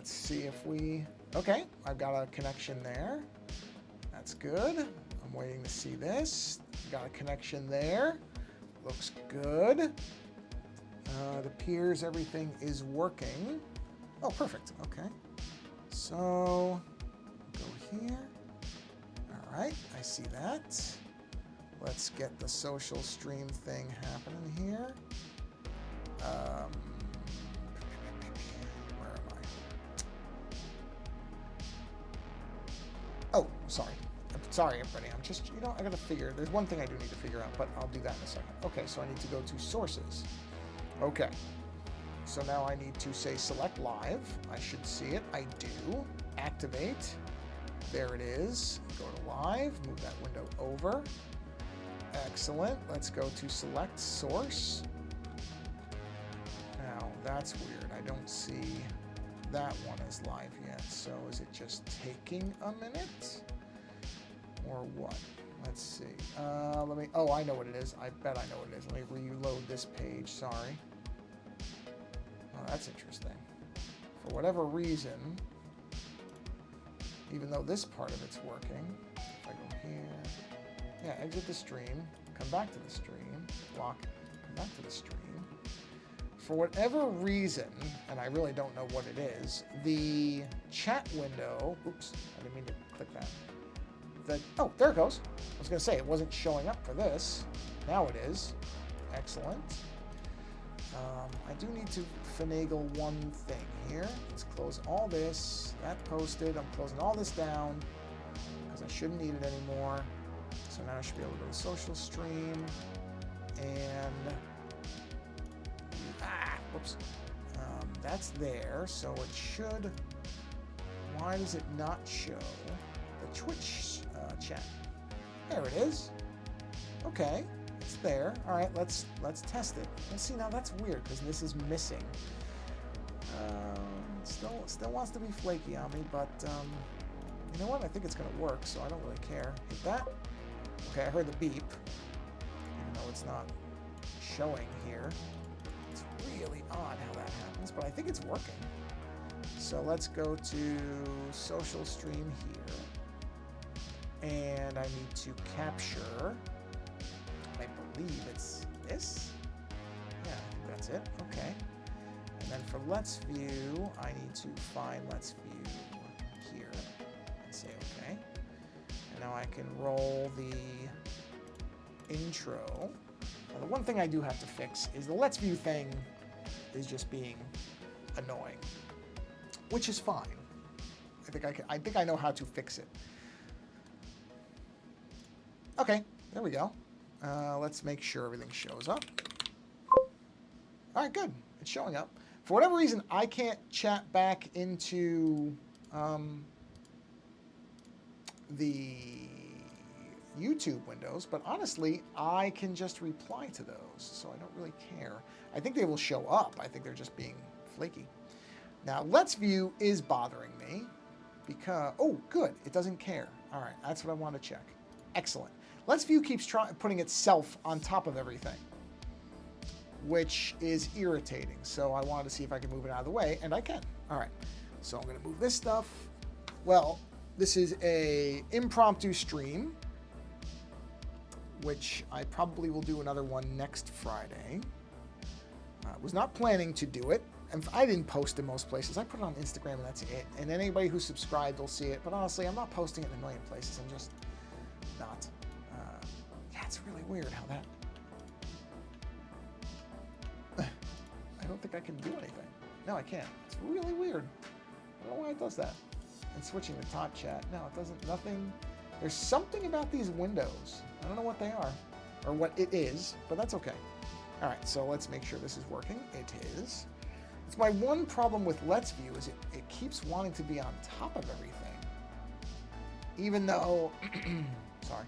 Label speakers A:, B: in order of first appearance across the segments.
A: let's see if we... Okay, I've got a connection there. That's good. I'm waiting to see this. Got a connection there. Looks good. It appears everything is working. Oh, perfect. Okay. So, go here. All right, I see that. Let's get the social stream thing happening here. Where am I? Oh, sorry. Sorry, everybody. I'm just, you know, I gotta figure. There's one thing I do need to figure out, but I'll do that in a second. Okay, so I need to go to sources. Okay. So now I need to say select live. I should see it. I do. Activate. There it is. Go to live. Move that window over. Excellent. Let's go to select source. Now, that's weird. I don't see that one as live yet. So is it just taking a minute? Or what? Let's see. Let me... Oh, I know what it is. I bet I know what it is. Let me reload this page. Sorry. Oh, that's interesting. For whatever reason, even though this part of it's working, if I go here... Yeah, exit the stream, come back to the stream, lock, come back to the stream. For whatever reason, and I really don't know what it is, the chat window, oops, I didn't mean to click that. Oh, there it goes. I was gonna say, it wasn't showing up for this. Now it is. Excellent. I do need to finagle one thing here. Let's close all this, that posted, I'm closing all this down, because I shouldn't need it anymore. So now I should be able to go to social stream and whoops, that's there. So it should. Why does it not show the Twitch chat? There it is. Okay, it's there. All right, let's test it. Let's see now. That's weird because this is missing. Still wants to be flaky on me, but you know what? I think it's gonna work, so I don't really care. Hit that. Okay, I heard the beep, even though it's not showing here. It's really odd how that happens, but I think it's working. So let's go to social stream here. And I need to capture, I believe it's this. Yeah, I think that's it. Okay. And then for Let's View, I need to find Let's View here and say okay. Now I can roll the intro. Now the one thing I do have to fix is the Let's View thing is just being annoying, which is fine. I think I know how to fix it. Okay, there we go. Let's make sure everything shows up. All right, good. It's showing up. For whatever reason, I can't chat back into the YouTube windows, but honestly, I can just reply to those, so I don't really care. I think they will show up. I think they're just being flaky. Now, Let's View is bothering me because, oh, good, it doesn't care. All right, that's what I want to check. Excellent. Let's View keeps putting itself on top of everything, which is irritating. So I wanted to see if I can move it out of the way, and I can. All right, so I'm going to move this stuff. Well, this is a impromptu stream, which I probably will do another one next Friday. Was not planning to do it. And I didn't post in most places. I put it on Instagram and that's it. And anybody who's subscribed will see it. But honestly, I'm not posting it in a million places. I'm just not. Yeah, it's really weird how that... I don't think I can do anything. No, I can't. It's really weird. I don't know why it does that. And switching to top chat. No, it doesn't. Nothing. There's something about these windows. I don't know what they are or what it is, but that's okay. All right, so let's make sure this is working. It is. It's my one problem with Let's View is it keeps wanting to be on top of everything. Even though, sorry,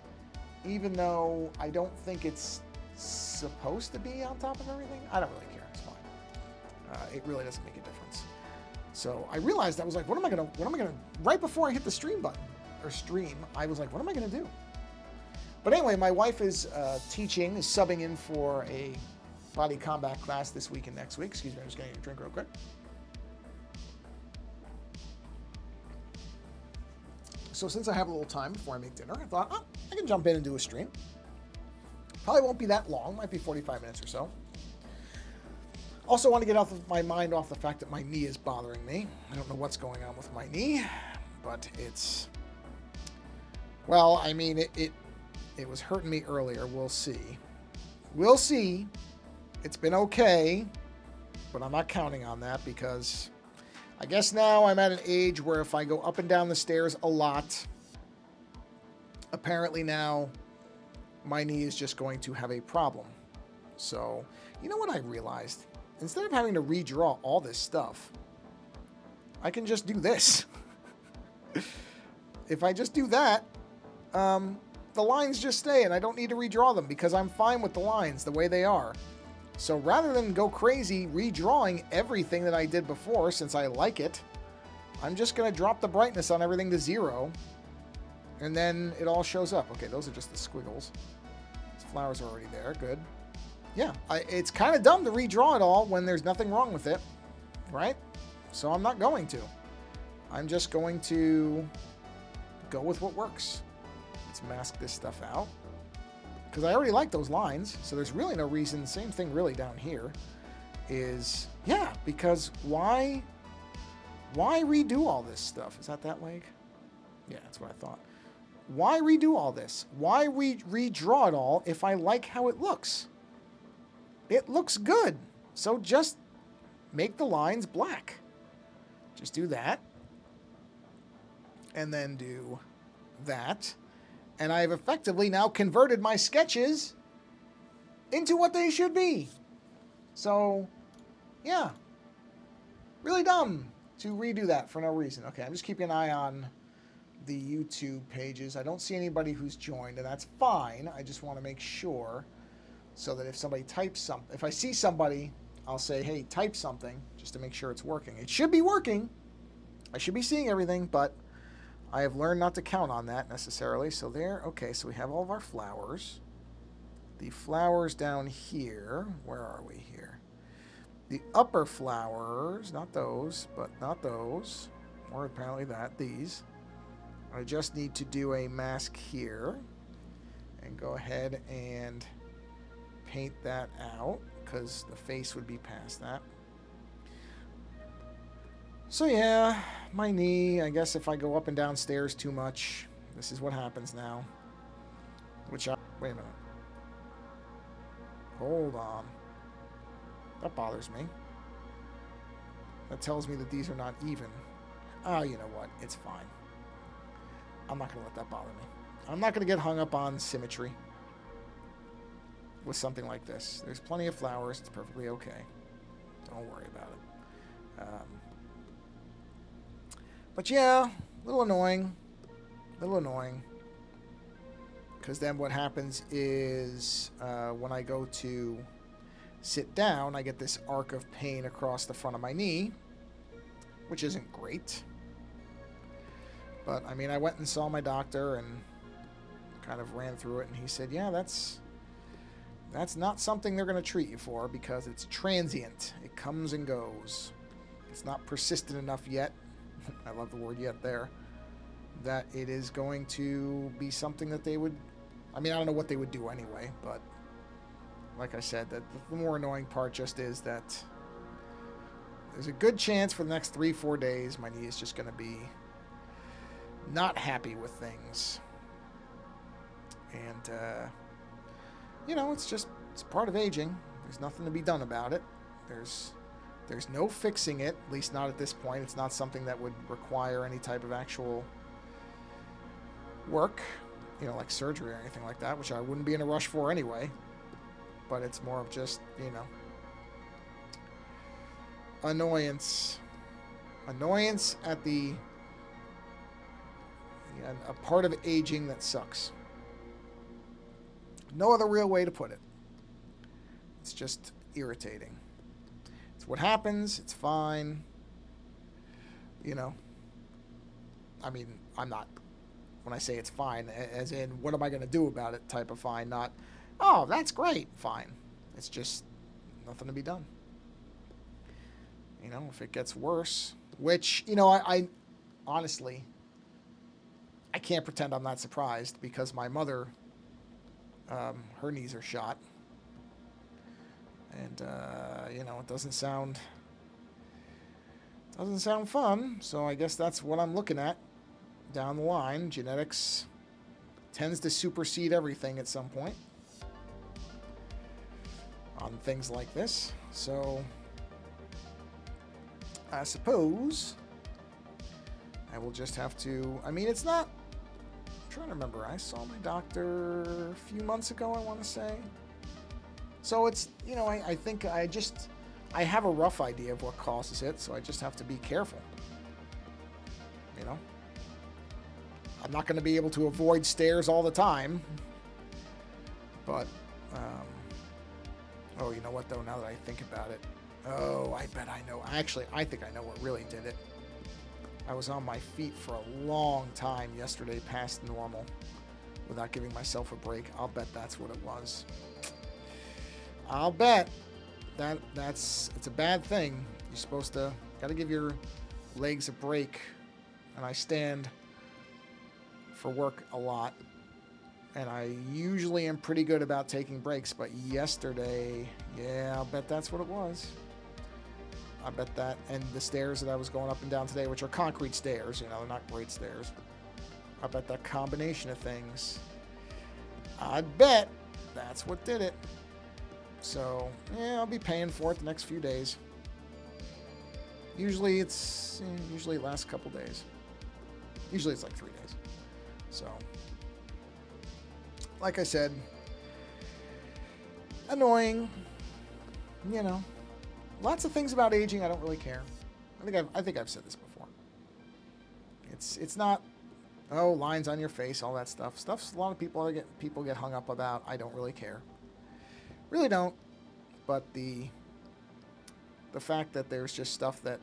A: even though I don't think it's supposed to be on top of everything. I don't really care. It's fine. It really doesn't make a difference. So I realized I was like, what am I gonna, right before I hit the stream button, or stream, I was like, what am I gonna do? But anyway, my wife is subbing in for a body combat class this week and next week. Excuse me, I'm just getting a drink real quick. So since I have a little time before I make dinner, I thought, oh, I can jump in and do a stream. Probably won't be that long. Might be 45 minutes or so. Also want to get off of my mind off the fact that my knee is bothering me. I don't know what's going on with my knee, but it's... Well, I mean, it was hurting me earlier. We'll see. We'll see. It's been okay, but I'm not counting on that because I guess now I'm at an age where if I go up and down the stairs a lot, apparently now my knee is just going to have a problem. So, you know what I realized? Instead of having to redraw all this stuff, I can just do this. If I just do that, the lines just stay and I don't need to redraw them because I'm fine with the lines the way they are. So rather than go crazy redrawing everything that I did before, since I like it, I'm just going to drop the brightness on everything to 0. And then it all shows up. Okay, those are just the squiggles. These flowers are already there. Good. Yeah, it's kind of dumb to redraw it all when there's nothing wrong with it, right? So I'm not going to. I'm just going to go with what works. Let's mask this stuff out. Because I already like those lines, so there's really no reason. Same thing really down here is, yeah, because why redo all this stuff? Is that leg? Yeah, that's what I thought. Why redo all this? Why redraw it all if I like how it looks? It looks good. So just make the lines black. Just do that. And then do that. And I've effectively now converted my sketches into what they should be. So, yeah. Really dumb to redo that for no reason. Okay, I'm just keeping an eye on the YouTube pages. I don't see anybody who's joined, and that's fine. I just want to make sure so that if somebody types something, if I see somebody, I'll say, hey, type something just to make sure it's working. It should be working. I should be seeing everything, but I have learned not to count on that necessarily. So there, okay, so we have all of our flowers. The flowers down here, where are we here? The upper flowers, not those, but not those, or apparently these. I just need to do a mask here and go ahead and paint that out because the face would be past that. So yeah, my knee, I guess if I go up and down stairs too much, this is what happens now. Wait a minute. Hold on. That bothers me. That tells me that these are not even. Oh, you know what? It's fine. I'm not going to let that bother me. I'm not going to get hung up on symmetry with something like this. There's plenty of flowers. It's perfectly okay. Don't worry about it. But yeah, a little annoying. Because then what happens is when I go to sit down, I get this arc of pain across the front of my knee, which isn't great. But, I mean, I went and saw my doctor and kind of ran through it, and he said, yeah, that's not something they're going to treat you for because it's transient. It comes and goes. It's not persistent enough yet. I love the word yet there. That it is going to be something that they would... I mean, I don't know what they would do anyway, but like I said, that the more annoying part just is that there's a good chance for the next 3-4 days my knee is just going to be not happy with things. And, you know, it's part of aging. There's nothing to be done about it. There's no fixing it, at least not at this point. It's not something that would require any type of actual work, you know, like surgery or anything like that, which I wouldn't be in a rush for anyway. But it's more of just, you know, annoyance. Annoyance at a part of aging that sucks. No other real way to put it. It's just irritating. It's what happens. It's fine. You know. I mean, I'm not, when I say it's fine, as in, what am I going to do about it type of fine, not, oh, that's great, fine. It's just nothing to be done. You know, if it gets worse, which, you know, I honestly, I can't pretend I'm not surprised because my mother, her knees are shot. And, it doesn't sound fun. So I guess that's what I'm looking at down the line. Genetics tends to supersede everything at some point on things like this. So I suppose I will just have to... I mean, it's not... I'm trying to remember. I saw my doctor a few months ago, I want to say. So it's, I think I have a rough idea of what causes it, so I just have to be careful. I'm not going to be able to avoid stairs all the time. But, oh, you know what, though, now that I think about it. Oh, I bet I know. Actually, I think I know what really did it. I was on my feet for a long time yesterday, past normal, without giving myself a break. I'll bet that's what it was. I'll bet it's a bad thing. You're supposed to, gotta give your legs a break. And I stand for work a lot. And I usually am pretty good about taking breaks. But yesterday, yeah, I'll bet that's what it was. I bet that. And the stairs that I was going up and down today, which are concrete stairs, they're not great stairs. I bet that combination of things, I bet that's what did it. So, yeah, I'll be paying for it the next few days. Usually it lasts a couple days. Usually it's like 3 days. So, like I said, annoying, lots of things about aging I don't really care. I think I've said this before. It's not, lines on your face, all that stuff. Stuff's a lot of people get hung up about. I don't really care. Really don't. But the fact that there's just stuff that,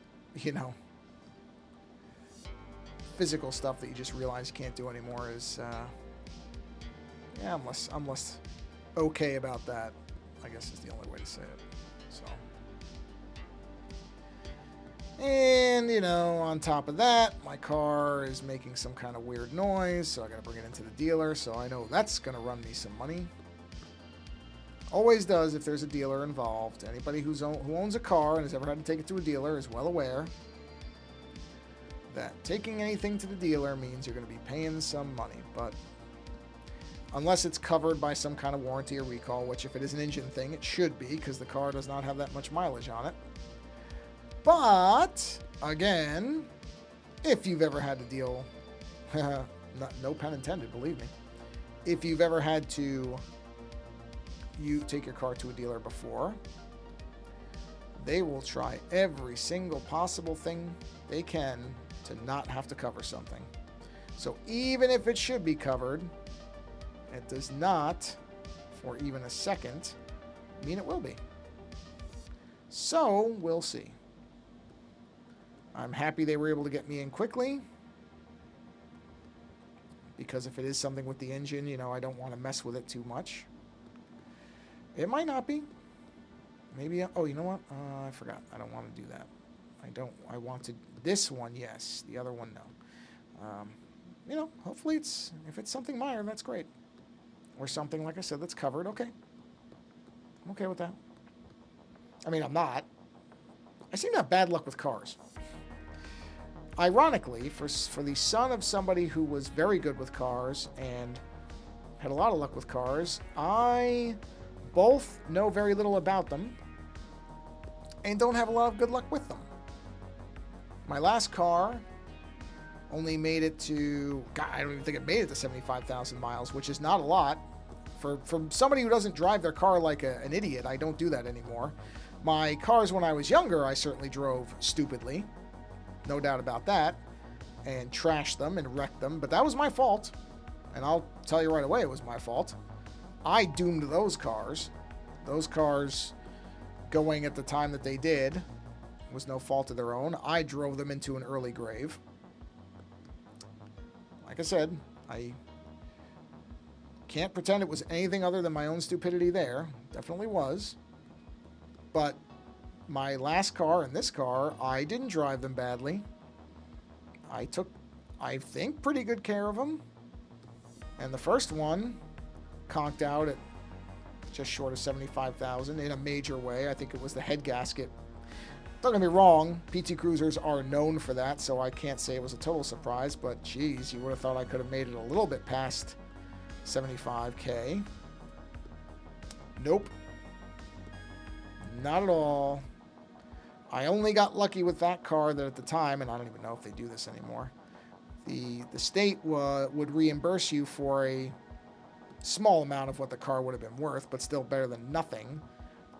A: physical stuff that you just realize you can't do anymore is, I'm less okay about that, I guess is the only way to say it. So, and, on top of that, my car is making some kind of weird noise, so I gotta bring it into the dealer, so I know that's gonna run me some money. Always does if there's a dealer involved. Anybody who owns a car and has ever had to take it to a dealer is well aware that taking anything to the dealer means you're going to be paying some money. But unless it's covered by some kind of warranty or recall, which if it is an engine thing, it should be because the car does not have that much mileage on it. But, again, if you've ever had to deal, no pun intended, believe me, if you've ever had to take your car to a dealer before, they will try every single possible thing they can to not have to cover something. So even if it should be covered, it does not, for even a second, mean it will be. So we'll see. I'm happy they were able to get me in quickly, because if it is something with the engine, I don't want to mess with it too much. It might not be. Maybe, oh, you know what? I forgot. I don't want to do that. I wanted this one, yes. The other one, no. Hopefully if it's something minor, that's great. Or something, like I said, that's covered, okay. I'm okay with that. I mean, I'm not. I seem to have bad luck with cars. Ironically, for the son of somebody who was very good with cars and had a lot of luck with cars, I both know very little about them and don't have a lot of good luck with them. My last car only made it to, God, I don't even think it made it to 75,000 miles, which is not a lot. For somebody who doesn't drive their car like an idiot, I don't do that anymore. My cars when I was younger, I certainly drove stupidly. No doubt about that. And trashed them and wrecked them. But that was my fault. And I'll tell you right away it was my fault. I doomed those cars. Those cars going at the time that they did was no fault of their own. I drove them into an early grave. Like I said, I can't pretend it was anything other than my own stupidity there. Definitely was. But my last car and this car, I didn't drive them badly. I think, pretty good care of them. And the first one conked out at just short of 75,000 in a major way. I think it was the head gasket. Don't get me wrong, PT Cruisers are known for that, so I can't say it was a total surprise, but geez, you would have thought I could have made it a little bit past 75K. Nope. Not at all. I only got lucky with that car that at the time, and I don't even know if they do this anymore, the state would reimburse you for a small amount of what the car would have been worth, but still better than nothing,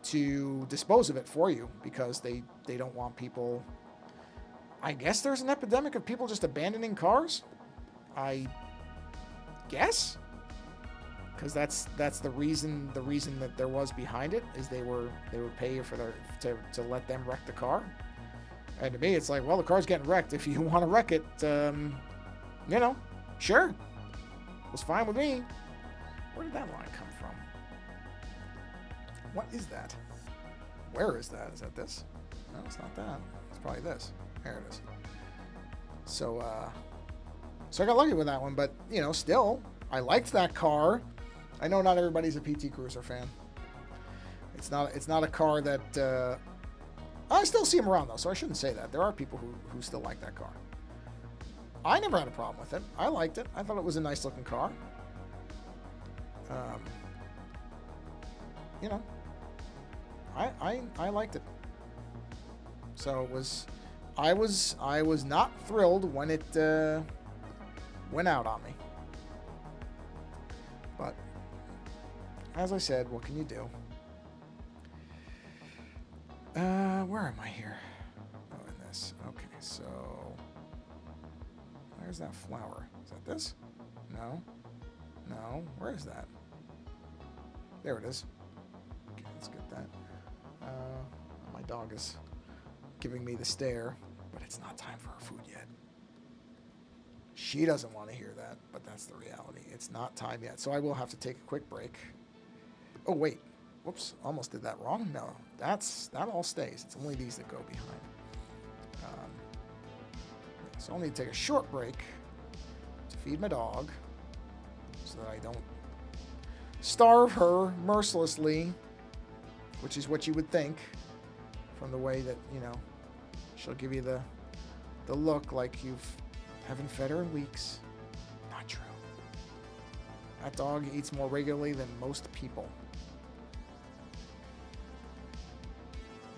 A: to dispose of it for you, because they don't want people. I guess there's an epidemic of people just abandoning cars, I guess, because that's the reason that there was behind it, is they would pay you for to let them wreck the car. And to me, it's like, well, the car's getting wrecked. If you want to wreck it, you know, sure, it was fine with me. Where did that line come from? What is that? Where is that? Is that this? No, it's not that. It's probably this. There it is. So I got lucky with that one, but, you know, still, I liked that car. I know not everybody's a PT Cruiser fan. It's not a car that, I still see them around, though, so I shouldn't say that. There are people who still like that car. I never had a problem with it. I liked it. I thought it was a nice-looking car. You know, I liked it. So it was, I was not thrilled when it went out on me. But as I said, what can you do? Where am I here? Oh, in this. Okay, so where's that flower? Is that this? No. No. Where is that? There it is. Okay, let's get that. My dog is giving me the stare, but it's not time for her food yet. She doesn't want to hear that, but that's the reality. It's not time yet, so I will have to take a quick break. Oh, wait. Whoops, almost did that wrong. No, that all stays. It's only these that go behind. So I'll need to take a short break to feed my dog so that I don't starve her mercilessly, which is what you would think from the way that, you know, she'll give you the look like you haven't fed her in weeks. Not true. That dog eats more regularly than most people.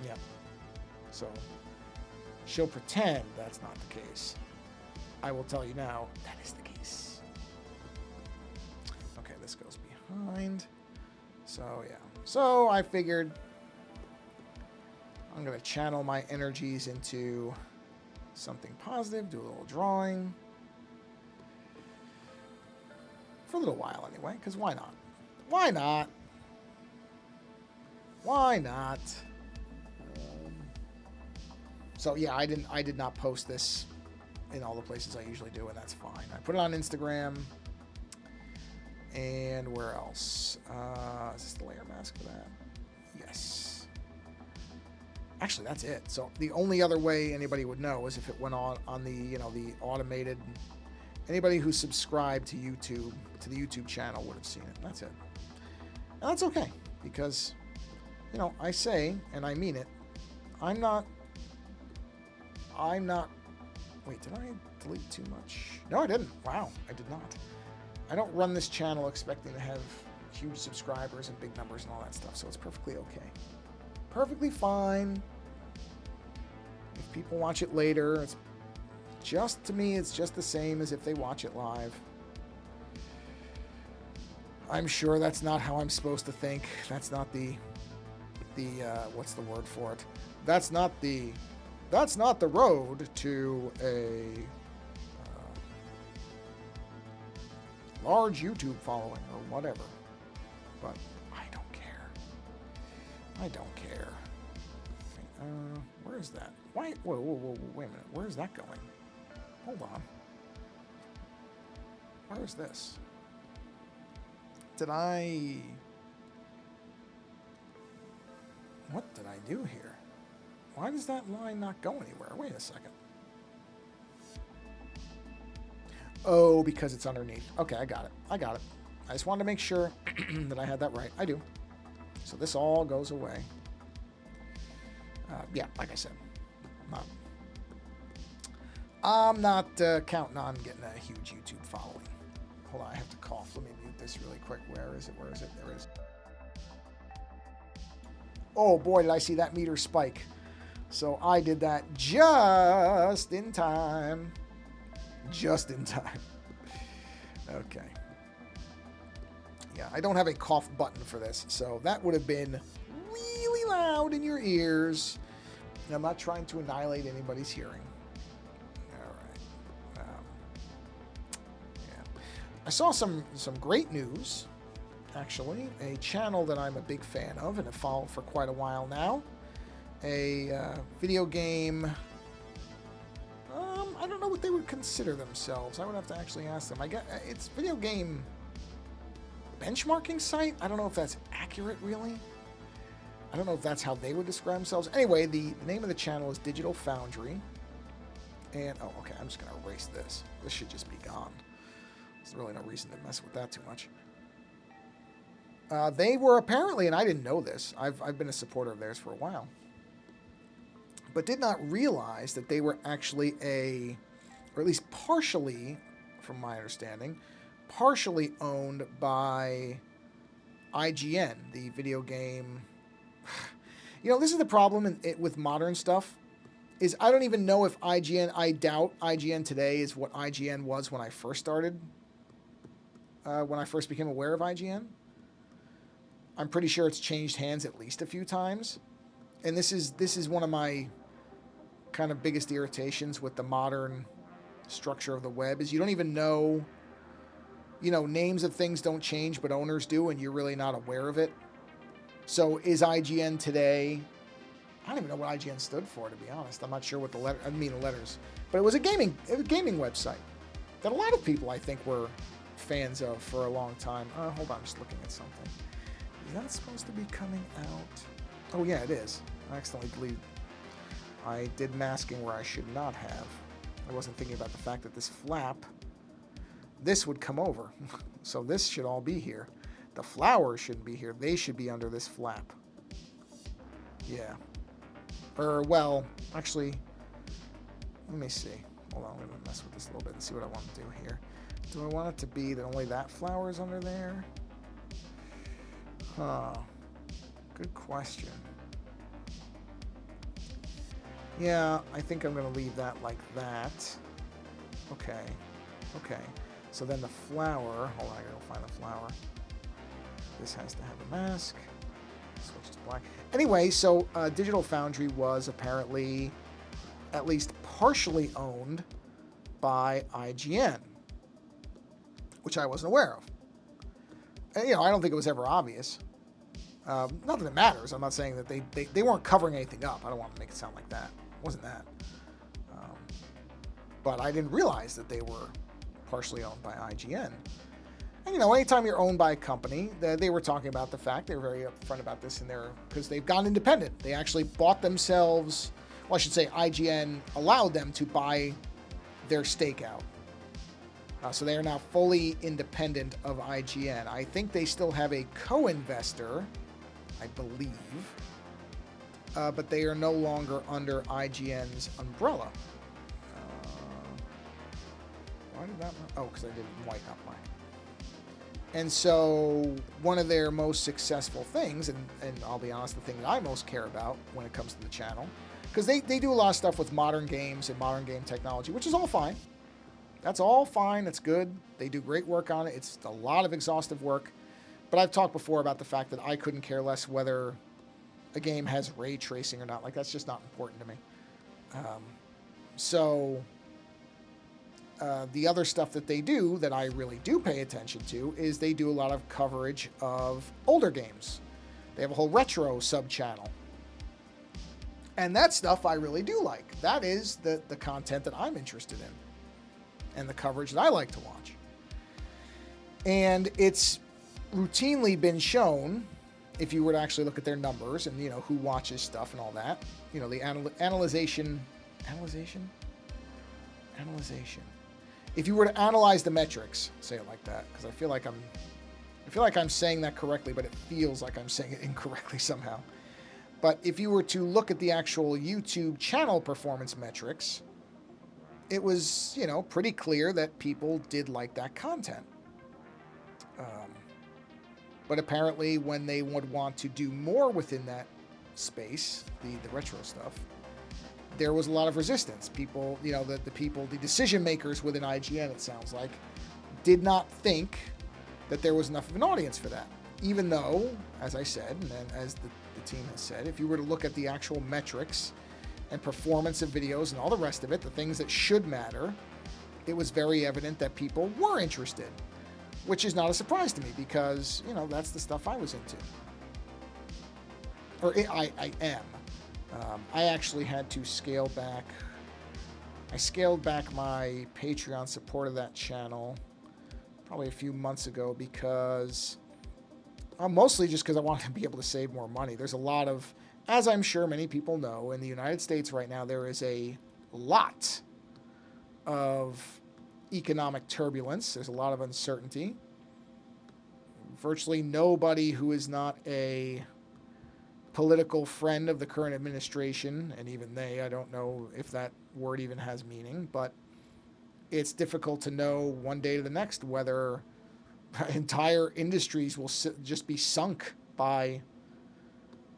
A: Yeah. So she'll pretend that's not the case. I will tell you now, that is the case. Okay, this goes behind. So, yeah. So I figured I'm going to channel my energies into something positive, do a little drawing. For a little while anyway, because why not? Why not? Why not? So yeah, I did not post this in all the places I usually do, and that's fine. I put it on Instagram. And where else? Is this the layer mask for that? Yes. Actually, that's it. So the only other way anybody would know is if it went on the, you know, the automated. Anybody who subscribed to YouTube, to the YouTube channel, would have seen it. That's it. And that's okay, because, you know, I say, and I mean it, I'm not. Wait, did I delete too much? No, I didn't. Wow, I did not. I don't run this channel expecting to have huge subscribers and big numbers and all that stuff, so it's perfectly okay. Perfectly fine. If people watch it later, it's just, to me, it's just the same as if they watch it live. I'm sure that's not how I'm supposed to think. That's not the what's the word for it? That's not the road to a large YouTube following or whatever. But I don't care. I don't care. Where is that? Why? Whoa, wait a minute. Where is that going? Hold on. Where is this? What did I do here? Why does that line not go anywhere? Wait a second. Oh, because it's underneath. Okay, I got it. I got it. I just wanted to make sure that I had that right. I do. So this all goes away. Yeah, like I said, I'm not counting on getting a huge YouTube following. Hold on, I have to cough. Let me mute this really quick. Where is it? Where is it? There it is. Oh boy, did I see that meter spike. So I did that just in time. Just in time. Okay. Yeah, I don't have a cough button for this, so that would have been really loud in your ears. And I'm not trying to annihilate anybody's hearing. All right. Yeah. I saw some great news, actually. A channel that I'm a big fan of and have followed for quite a while now. A video game... I don't know what they would consider themselves. I would have to actually ask them. I guess it's video game benchmarking site. I don't know if that's accurate, really. I don't know if that's how they would describe themselves. Anyway, the name of the channel is Digital Foundry. And, oh, okay, I'm just going to erase this. This should just be gone. There's really no reason to mess with that too much. They were apparently, and I didn't know this, I've been a supporter of theirs for a while, but did not realize that they were actually or at least partially, from my understanding, partially owned by IGN, the video game. You know, this is the problem with modern stuff, is I don't even know if IGN, I doubt IGN today is what IGN was when I first started, when I first became aware of IGN. I'm pretty sure it's changed hands at least a few times. And this is one of my kind of biggest irritations with the modern structure of the web, is you don't even know, names of things don't change, but owners do, and you're really not aware of it. So is IGN today, I don't even know what IGN stood for, to be honest. I'm not sure what the letters, but it was a gaming website that a lot of people, I think, were fans of for a long time. Hold on, I'm just looking at something. Is that supposed to be coming out? Oh yeah, it is. I accidentally deleted. I did masking where I should not have. I wasn't thinking about the fact that this flap, this would come over. So this should all be here. The flowers shouldn't be here. They should be under this flap. Yeah. Well, actually, let me see. Hold on, I'm going to mess with this a little bit and see what I want to do here. Do I want it to be that only that flower is under there? Huh. Good question. Yeah, I think I'm going to leave that like that. Okay. Okay. So then the flower... Hold on, I got to find the flower. This has to have a mask. Switch to black. Anyway, so Digital Foundry was apparently at least partially owned by IGN, which I wasn't aware of. And, I don't think it was ever obvious. Not that it matters. I'm not saying that they weren't covering anything up. I don't want to make it sound like that. It wasn't that. But I didn't realize that they were partially owned by IGN. And, anytime you're owned by a company, they were talking about the fact, they were very upfront about this because they've gone independent. They actually bought themselves, well, I should say IGN allowed them to buy their stake out. So they are now fully independent of IGN. I think they still have a co-investor, I believe, but they are no longer under IGN's umbrella. Why did that? Oh, because I did it in white, not black. And so one of their most successful things, and I'll be honest, the thing that I most care about when it comes to the channel, because they do a lot of stuff with modern games and modern game technology, which is all fine. That's all fine. That's good. They do great work on it. It's a lot of exhaustive work. But I've talked before about the fact that I couldn't care less whether a game has ray tracing or not. Like, that's just not important to me. The other stuff that they do that I really do pay attention to is they do a lot of coverage of older games. They have a whole retro sub-channel. And that stuff I really do like. That is the content that I'm interested in. And the coverage that I like to watch. And it's routinely been shown, if you were to actually look at their numbers and, who watches stuff and all that, the analyzation. if you were to analyze the metrics, say it like that, because I feel like I'm saying that correctly, but it feels like I'm saying it incorrectly somehow. But if you were to look at the actual YouTube channel performance metrics, it was, pretty clear that people did like that content. But apparently when they would want to do more within that space, the retro stuff, there was a lot of resistance. People, the decision makers within IGN, it sounds like, did not think that there was enough of an audience for that. Even though, as I said, and as the team has said, if you were to look at the actual metrics and performance of videos and all the rest of it, the things that should matter, it was very evident that people were interested, which is not a surprise to me because, that's the stuff I was into. Or I am. I actually had to scale back. I scaled back my Patreon support of that channel probably a few months ago because mostly just because I wanted to be able to save more money. There's a lot of, as I'm sure many people know, in the United States right now, there is a lot of economic turbulence. There's a lot of uncertainty. Virtually nobody who is not a political friend of the current administration, and even they, I don't know if that word even has meaning, but it's difficult to know one day to the next whether entire industries will just be sunk by,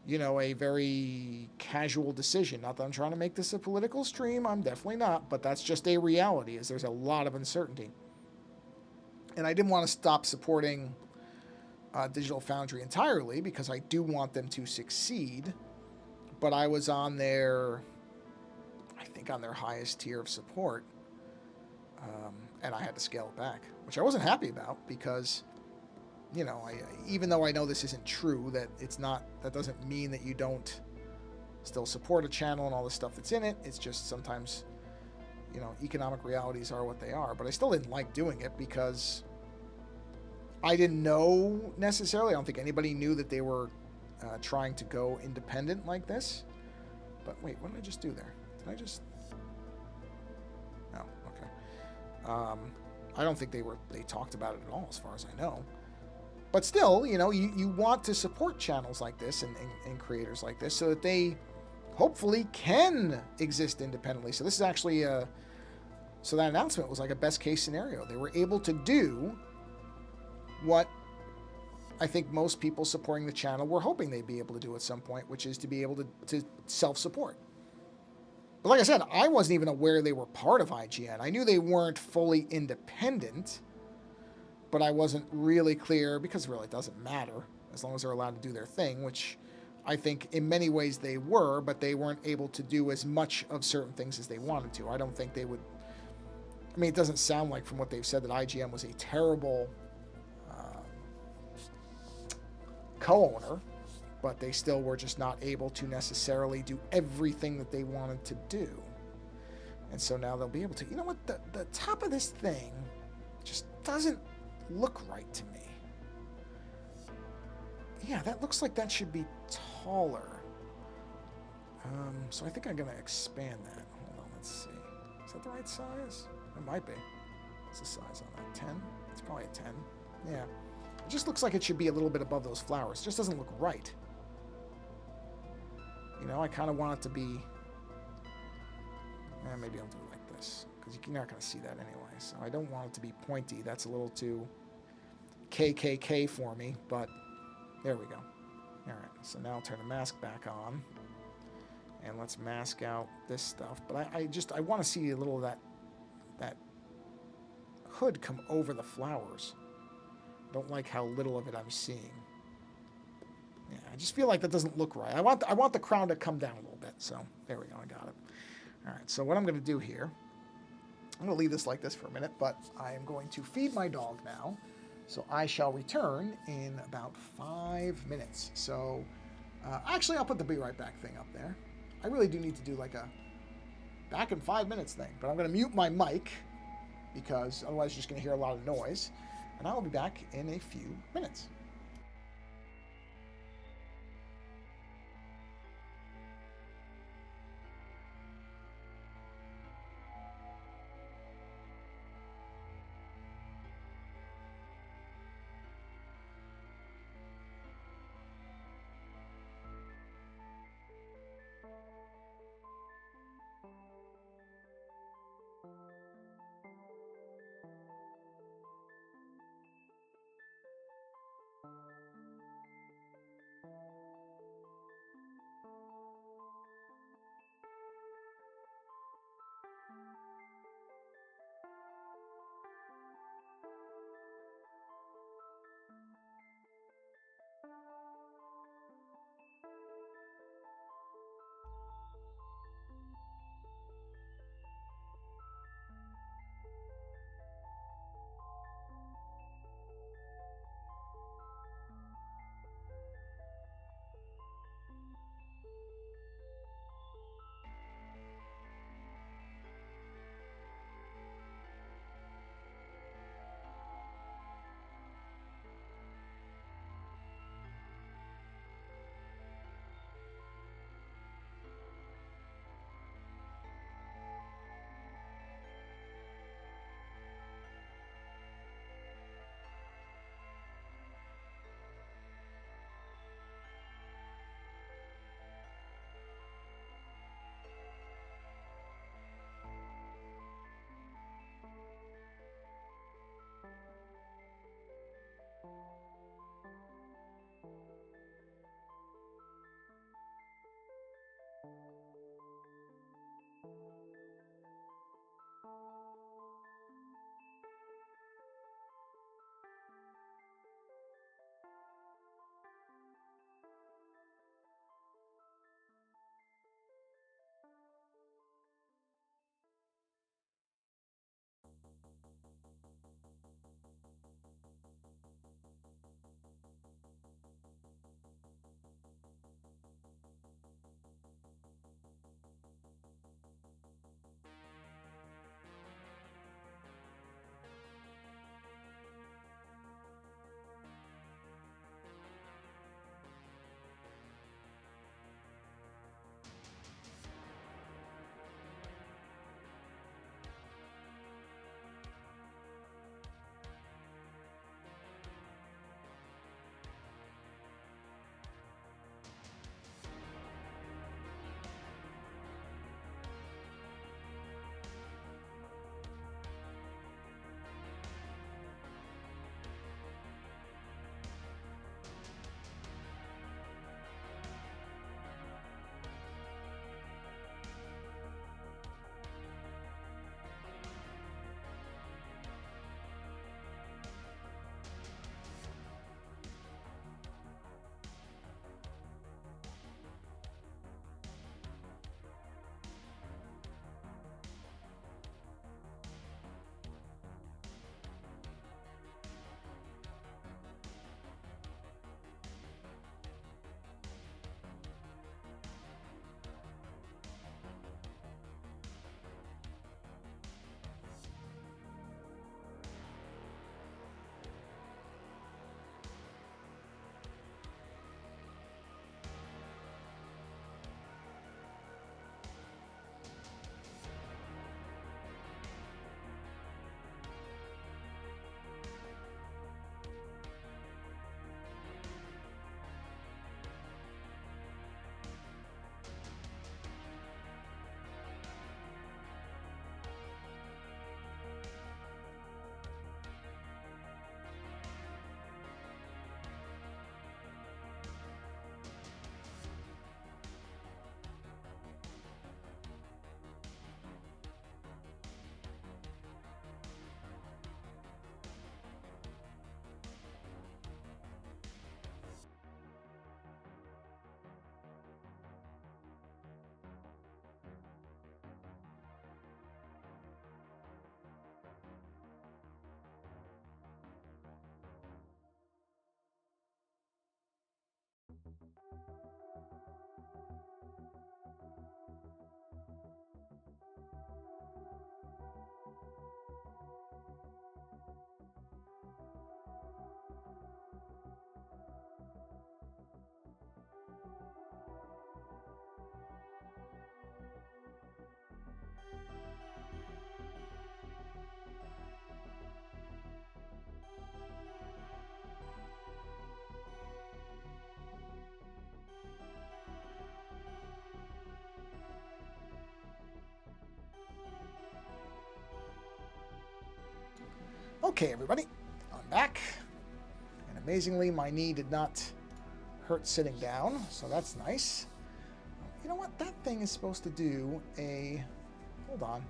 A: a very casual decision. Not that I'm trying to make this a political stream, I'm definitely not, but that's just a reality, is there's a lot of uncertainty. And I didn't want to stop supporting Digital Foundry entirely because I do want them to succeed, but I was on their highest tier of support, and I had to scale it back, which I wasn't happy about because, even though I know this isn't true, that doesn't mean that you don't still support a channel and all the stuff that's in it. It's just sometimes, economic realities are what they are, but I still didn't like doing it because I didn't know necessarily. I don't think anybody knew that they were trying to go independent like this. But wait, what did I just do there? Did I just... Oh, okay. I don't think they talked about it at all as far as I know. But still, you want to support channels like this and creators like this so that they hopefully can exist independently. So this is actually so that announcement was like a best case scenario. They were able to do what I think most people supporting the channel were hoping they'd be able to do at some point, which is to be able to self-support. But like I said, I wasn't even aware they were part of IGN. I knew they weren't fully independent, but I wasn't really clear because really it doesn't matter as long as they're allowed to do their thing, which I think in many ways they were, but they weren't able to do as much of certain things as they wanted to. I don't think they would... I mean, it doesn't sound like from what they've said that IGN was a terrible co-owner, but they still were just not able to necessarily do everything that they wanted to do. And so now they'll be able to. You know what? The top of this thing just doesn't look right to me. Yeah, that looks like that should be taller. So I think I'm going to expand that. Hold on, let's see. Is that the right size? It might be. What's the size on that? 10? It's probably a 10. Yeah. It just looks like it should be a little bit above those flowers. It just doesn't look right. I kind of want it to be... maybe I'll do it like this, because you're not going to see that anyway. So I don't want it to be pointy. That's a little too KKK for me, but there we go. All right, so now I'll turn the mask back on, and let's mask out this stuff. But I want to see a little of that hood come over the flowers. I don't like how little of it I'm seeing. Yeah, I just feel like that doesn't look right. I want the crown to come down a little bit. So there we go. I got it. All right. So what I'm going to do here, I'm going to leave this like this for a minute, but I am going to feed my dog now. So I shall return in about 5 minutes. So actually, I'll put the be right back thing up there. I really do need to do like a back in 5 minutes thing, but I'm going to mute my mic because otherwise you're just going to hear a lot of noise. And I will be back in a few minutes. Okay, everybody, I'm back. And amazingly, my knee did not hurt sitting down, so that's nice. You know what? That thing is supposed to do a... Hold on.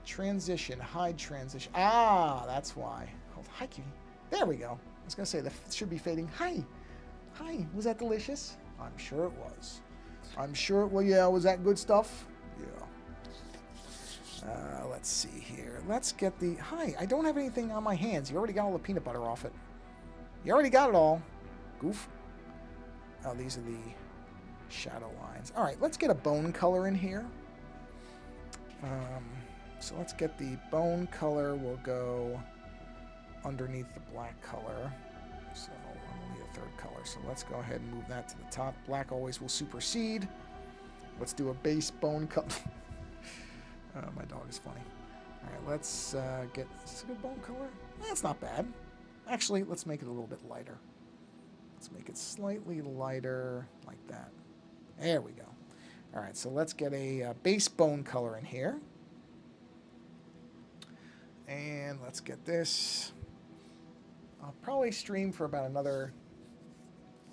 A: Transition. Hide transition. Ah, that's why. Hold, hi, cutie. There we go. I was going to say, that should be fading. Hi. Hi. Was that delicious? I'm sure it was. I'm sure it was. Yeah, was that good stuff? Yeah. Let's see here. Let's get the... Hi, I don't have anything on my hands. You already got all the peanut butter off it. You already got it all. Goof. Oh, these are the shadow lines. All right, let's get a bone color in here. So let's get the bone color. We'll go underneath the black color. So we'll need a third color. So let's go ahead and move that to the top. Black always will supersede. Let's do a base bone color. My dog is funny. All right, let's get... Is this a good bone color? That's not bad. Actually, let's make it a little bit lighter. Let's make it slightly lighter, like that. There we go. All right, so let's get a base bone color in here. And let's get this. I'll probably stream for about another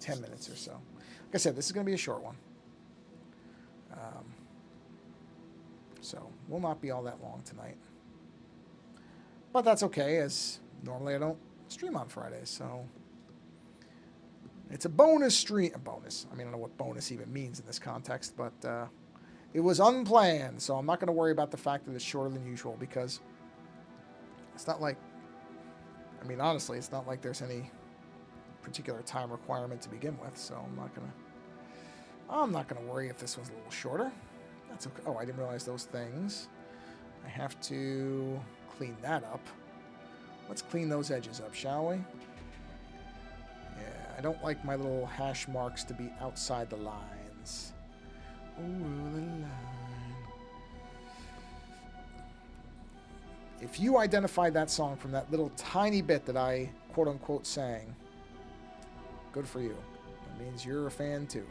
A: 10 minutes or so. Like I said, this is going to be a short one. So will not be all that long tonight. But that's okay, as normally I don't stream on Fridays, so it's a bonus stream. A bonus. I mean, I don't know what bonus even means in this context, but it was unplanned, so I'm not going to worry about the fact that it's shorter than usual, because it's not like, I mean, honestly, it's not like there's any particular time requirement to begin with, so I'm not gonna worry if this was a little shorter. That's okay. Oh, I didn't realize those things. I have to clean that up. Let's clean those edges up, shall we? Yeah, I don't like my little hash marks to be outside the lines. Ooh, the line. If you identified that song from that little tiny bit that I quote-unquote sang, good for you. That means you're a fan too.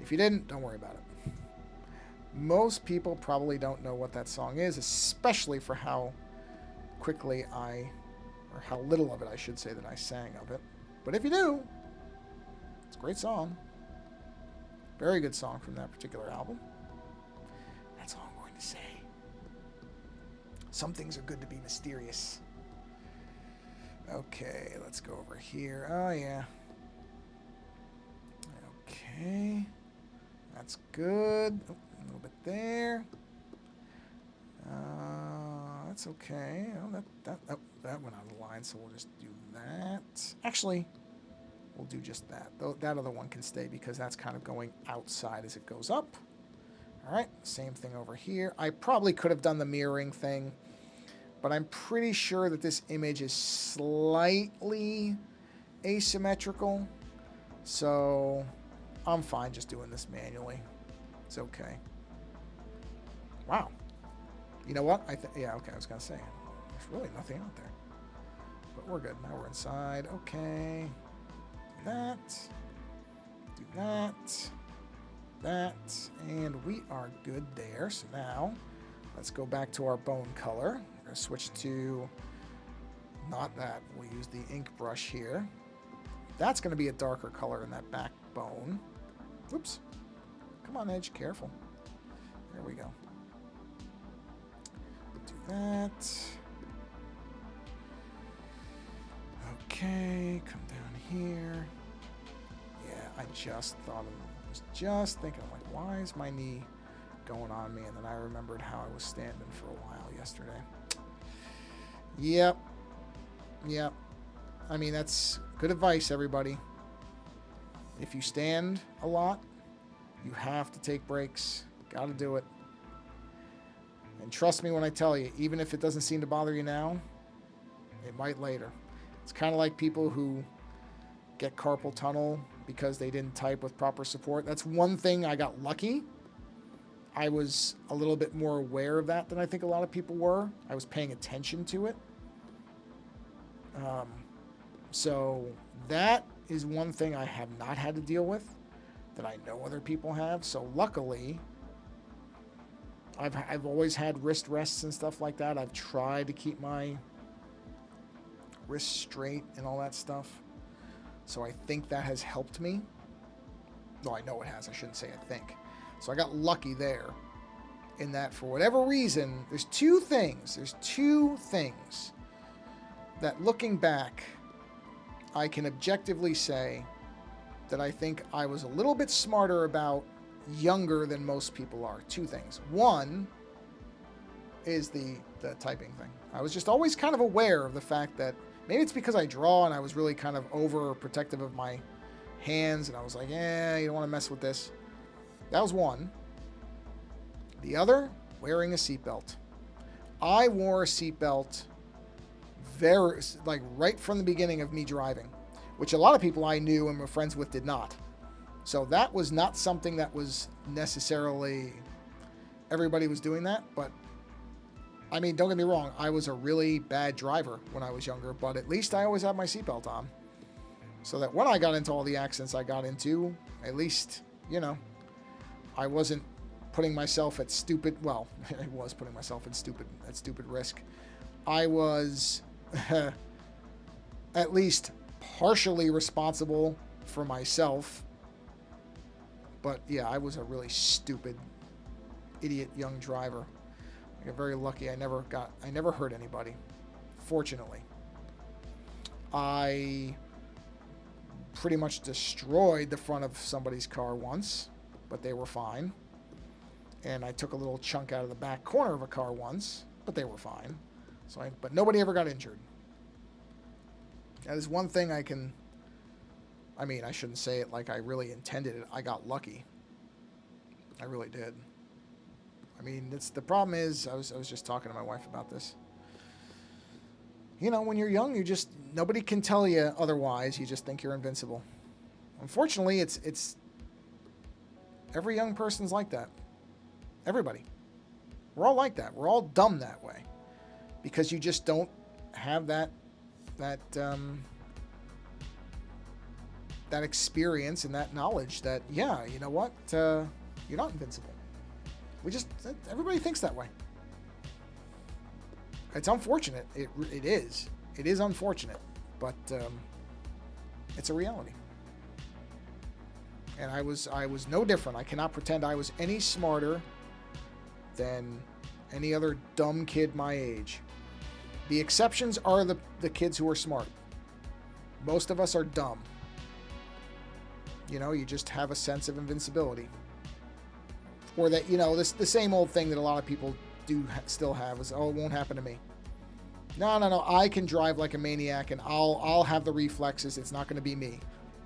A: If you didn't, don't worry about it. Most people probably don't know what that song is, especially for how quickly or how little of it, I should say, that I sang of it. But if you do, it's a great song. Very good song from that particular album. That's all I'm going to say. Some things are good to be mysterious. Okay, let's go over here. Oh, yeah. Okay. That's good. Oh, a little bit there. That's okay. Oh, that went out of the line, so we'll just do that. Actually, we'll do just that. That other one can stay because that's kind of going outside as it goes up. All right, same thing over here. I probably could have done the mirroring thing, but I'm pretty sure that this image is slightly asymmetrical, so I'm fine just doing this manually. It's okay. Wow. You know what? Yeah, okay, I was going to say, there's really nothing out there. But we're good. Now we're inside. Okay. Do that. Do that. That. And we are good there. So now, let's go back to our bone color. We're going to switch to, not that. We'll use the ink brush here. That's going to be a darker color in that back bone. Oops. Come on, Edge. Careful. There we go. Do that. Okay. Come down here. Yeah, I just thought of it. I was just thinking, I'm like, why is my knee going on me? And then I remembered how I was standing for a while yesterday. Yep. Yep. I mean, that's good advice, everybody. If you stand a lot, you have to take breaks. Got to do it. And trust me when I tell you, even if it doesn't seem to bother you now, it might later. It's kind of like people who get carpal tunnel because they didn't type with proper support. That's one thing I got lucky. I was a little bit more aware of that than I think a lot of people were. I was paying attention to it. So that is one thing I have not had to deal with that I know other people have. So luckily, I've always had wrist rests and stuff like that. I've tried to keep my wrist straight and all that stuff. So I think that has helped me. No, I know it has. I shouldn't say I think. So I got lucky there in that for whatever reason, there's two things that looking back, I can objectively say that I think I was a little bit smarter about younger than most people are. Two things. One is the typing thing. I was just always kind of aware of the fact that maybe it's because I draw and I was really kind of overprotective of my hands and I was like, you don't want to mess with this. That was one. The other, wearing a seatbelt. I wore a seatbelt right from the beginning of me driving, which a lot of people I knew and were friends with did not. So that was not something that was necessarily everybody was doing that, but I mean, don't get me wrong, I was a really bad driver when I was younger, but at least I always had my seatbelt on. So that when I got into all the accidents I got into, at least, I wasn't putting myself at stupid, well, I was putting myself at stupid risk. I was at least partially responsible for myself. But yeah, I was a really stupid, idiot young driver. I got very lucky. I never hurt anybody. Fortunately. I pretty much destroyed the front of somebody's car once, but they were fine. And I took a little chunk out of the back corner of a car once, but they were fine. But nobody ever got injured. That is one thing I shouldn't say it like I really intended it. I got lucky. I really did. The problem is, I was just talking to my wife about this. When you're young, nobody can tell you otherwise. You just think you're invincible. Unfortunately, it's every young person's like that. Everybody. We're all like that. We're all dumb that way. Because you just don't have that experience and that knowledge that, you know what? You're not invincible. Everybody thinks that way. It's unfortunate. It is. It is unfortunate. But it's a reality. And I was no different. I cannot pretend I was any smarter than any other dumb kid my age. The exceptions are the kids who are smart. Most of us are dumb. You just have a sense of invincibility. Or that, the same old thing that a lot of people do still have is, it won't happen to me. No, I can drive like a maniac and I'll have the reflexes. It's not going to be me.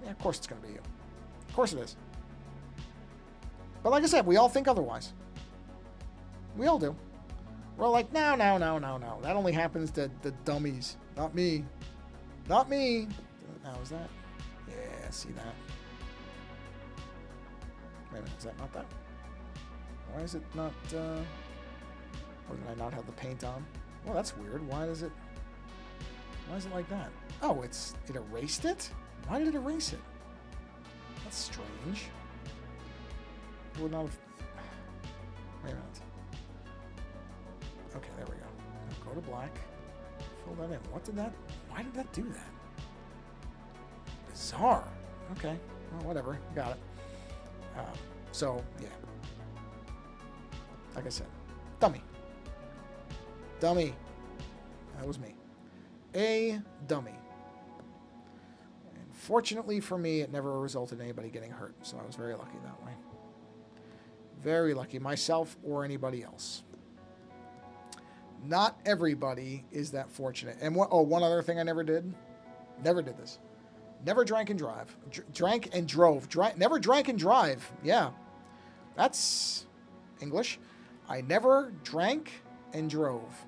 A: Yeah, of course it's going to be you. Of course it is. But like I said, we all think otherwise. We all do. We're all like, no. That only happens to the dummies. Not me. Not me. Now, is that? Yeah, see that. Wait a minute, is that not that? Why is it not, or did I not have the paint on? Well, that's weird. Why is it like that? Oh, it erased it? Why did it erase it? That's strange. It would not have, wait a minute. Okay, there we go. Go to black. Fill that in. Why did that do that? Bizarre. Okay, well, whatever. Got it. So, yeah. Like I said, dummy. Dummy. That was me. A dummy. And fortunately for me, it never resulted in anybody getting hurt, so I was very lucky that way. Very lucky, myself or anybody else. Not everybody is that fortunate. And one other thing I never did. Never did this. Never drank and drive. Drank and drove. Never drank and drive. Yeah. That's English. I never drank and drove.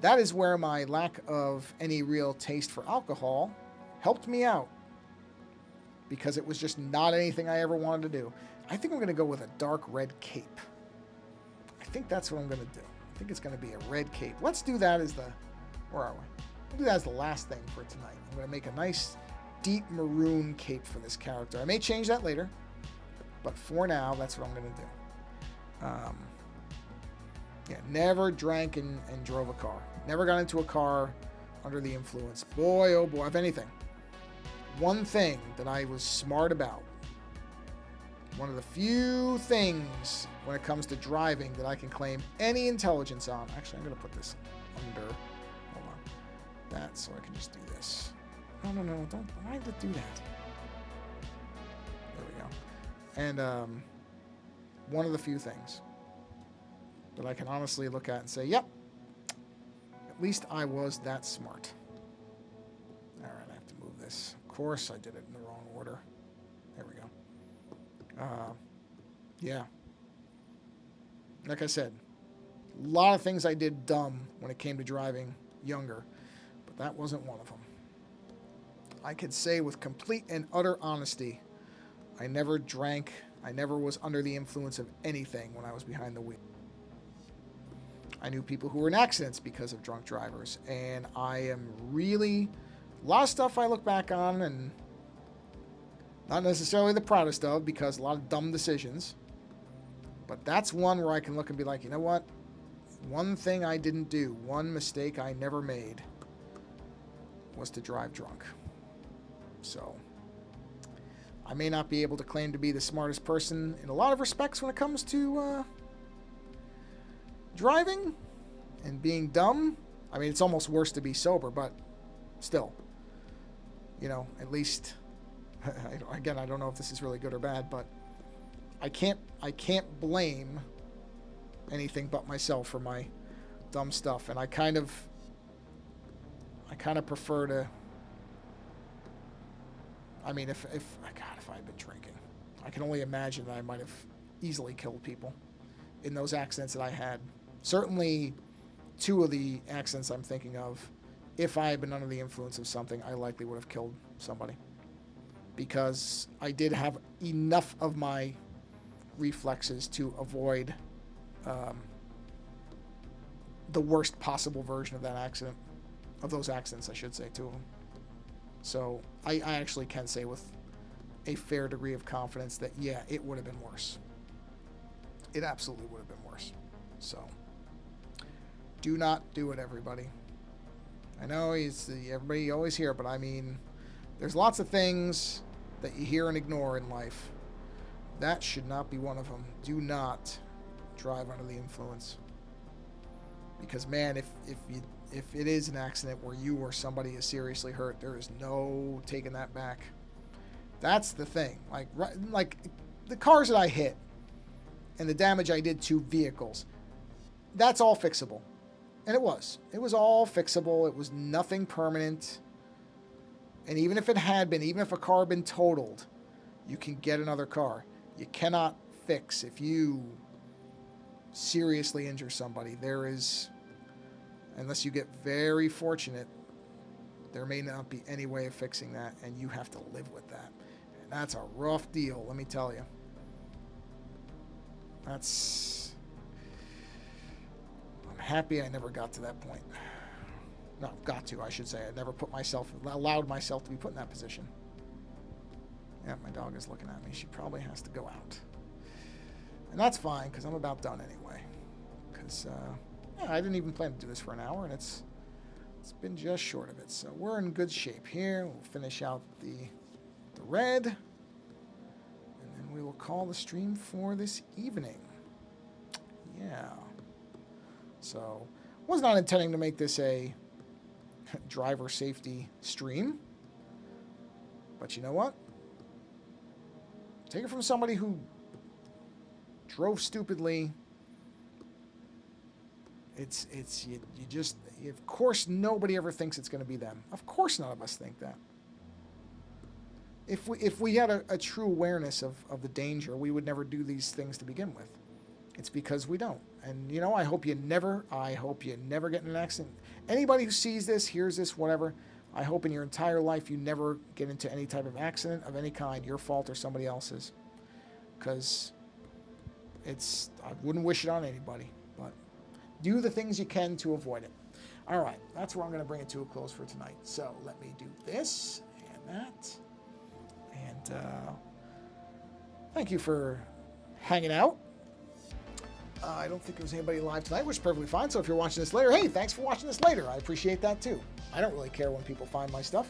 A: That is where my lack of any real taste for alcohol helped me out. Because it was just not anything I ever wanted to do. I think I'm going to go with a dark red cape. I think that's what I'm going to do. I think it's going to be a red cape. Let's do that as where are we? We'll do that as the last thing for tonight. I'm going to make a nice deep maroon cape for this character. I may change that later, but for now, that's what I'm going to do. Yeah, never drank and drove a car. Never got into a car under the influence. Boy, oh boy, if anything. One thing that I was smart about, one of the few things when it comes to driving that I can claim any intelligence on. Actually, I'm going to put this under. Hold on. That, so I can just do this. No, don't. Why did it do that? There we go. And one of the few things that I can honestly look at and say, yep, at least I was that smart. All right, I have to move this. Of course, I did it in the wrong order. There we go. Yeah. Like I said, a lot of things I did dumb when it came to driving younger, but that wasn't one of them. I could say with complete and utter honesty, I never drank, I never was under the influence of anything when I was behind the wheel. I knew people who were in accidents because of drunk drivers, and I am really, a lot of stuff I look back on and not necessarily the proudest of because a lot of dumb decisions, but that's one where I can look and be like, you know what? One thing I didn't do, one mistake I never made was to drive drunk. So I may not be able to claim to be the smartest person in a lot of respects when it comes to driving and being dumb. I mean, it's almost worse to be sober, but still, you know, at least, again, I don't know if this is really good or bad, but I can't blame anything but myself for my dumb stuff. And I kind of prefer to, I mean, if I had been drinking, I can only imagine that I might have easily killed people in those accidents that I had. Certainly, two of the accidents I'm thinking of, if I had been under the influence of something, I likely would have killed somebody. Because I did have enough of my reflexes to avoid the worst possible version of that accident, of those accidents, I should say, two of them. So I actually can say with a fair degree of confidence that, yeah, it would have been worse. It absolutely would have been worse. So do not do it, everybody. I know everybody you always hear, but I mean, there's lots of things that you hear and ignore in life. That should not be one of them. Do not drive under the influence. Because, man, if it is an accident where you or somebody is seriously hurt, there is no taking that back. That's the thing. Like the cars that I hit and the damage I did to vehicles, that's all fixable. And it was. It was all fixable. It was nothing permanent. And even if it had been, even if a car had been totaled, you can get another car. You cannot fix if you seriously injure somebody. There is, unless you get very fortunate, there may not be any way of fixing that, and you have to live with that. And that's a rough deal, let me tell you. I'm happy I never got to that point. No, got to, I should say. I never allowed myself to be put in that position. Yeah, my dog is looking at me. She probably has to go out. And that's fine, because I'm about done anyway. Because, I didn't even plan to do this for an hour, and it's been just short of it. So we're in good shape here. We'll finish out the red, and then we will call the stream for this evening. Yeah. So, was not intending to make this a driver safety stream, but you know what? Take it from somebody who drove stupidly. Of course nobody ever thinks it's going to be them. Of course none of us think that. If we had a true awareness of the danger, we would never do these things to begin with. It's because we don't. And, you know, I hope you never get in an accident. Anybody who sees this, hears this, whatever, I hope in your entire life you never get into any type of accident of any kind, your fault or somebody else's. Because I wouldn't wish it on anybody. But do the things you can to avoid it. All right, that's where I'm going to bring it to a close for tonight. So let me do this and that. And thank you for hanging out. I don't think there was anybody live tonight, which is perfectly fine. So if you're watching this later, hey, thanks for watching this later. I appreciate that too. I don't really care when people find my stuff.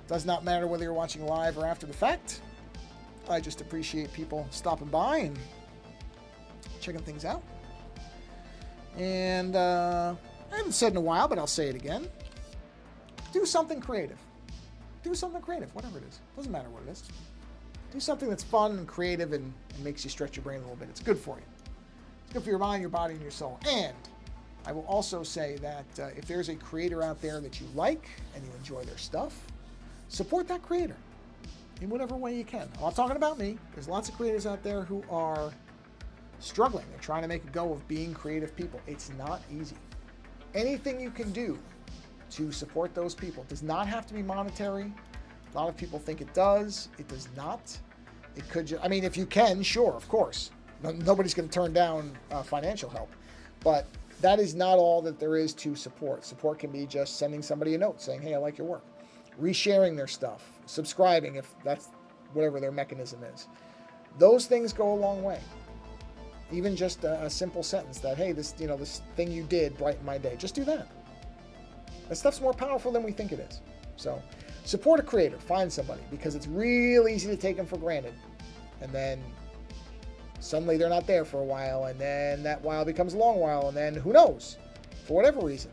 A: Does not matter whether you're watching live or after the fact. I just appreciate people stopping by and checking things out. And I haven't said in a while, but I'll say it again. Do something creative. Do something creative, whatever it is. Doesn't matter what it is. Do something that's fun and creative and makes you stretch your brain a little bit. It's good for you. It's good for your mind, your body, and your soul. And I will also say that if there's a creator out there that you like and you enjoy their stuff, support that creator in whatever way you can. I'm not talking about me. There's lots of creators out there who are struggling. They're trying to make a go of being creative people. It's not easy. Anything you can do to support those people. It does not have to be monetary. A lot of people think it does. It does not. It could just, I mean, if you can, sure, of course. Nobody's going to turn down financial help. But that is not all that there is to support. Support can be just sending somebody a note saying, hey, I like your work. Resharing their stuff. Subscribing if that's whatever their mechanism is. Those things go a long way. Even just a simple sentence that, hey, this thing you did brightened my day. Just do that. That stuff's more powerful than we think it is. So support a creator. Find somebody, because it's real easy to take them for granted. And then suddenly they're not there for a while, and then that while becomes a long while, and then who knows? For whatever reason.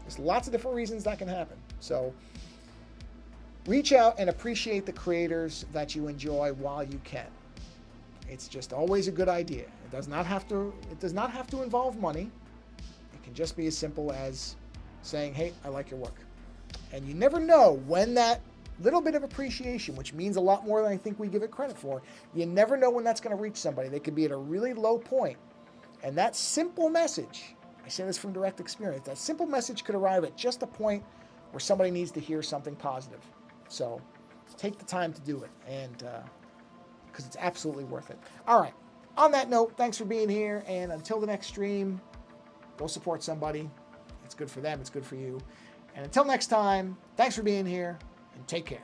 A: There's lots of different reasons that can happen. So reach out and appreciate the creators that you enjoy while you can. It's just always a good idea. It does not have to involve money. It can just be as simple as saying, hey, I like your work. And you never know when that little bit of appreciation, which means a lot more than I think we give it credit for, you never know when that's going to reach somebody. They could be at a really low point, and that simple message, I say this from direct experience, that simple message could arrive at just a point where somebody needs to hear something positive. So take the time to do it, and because it's absolutely worth it. All right. On that note, thanks for being here, and until the next stream, go support somebody. It's good for them. It's good for you. And until next time, thanks for being here, and take care.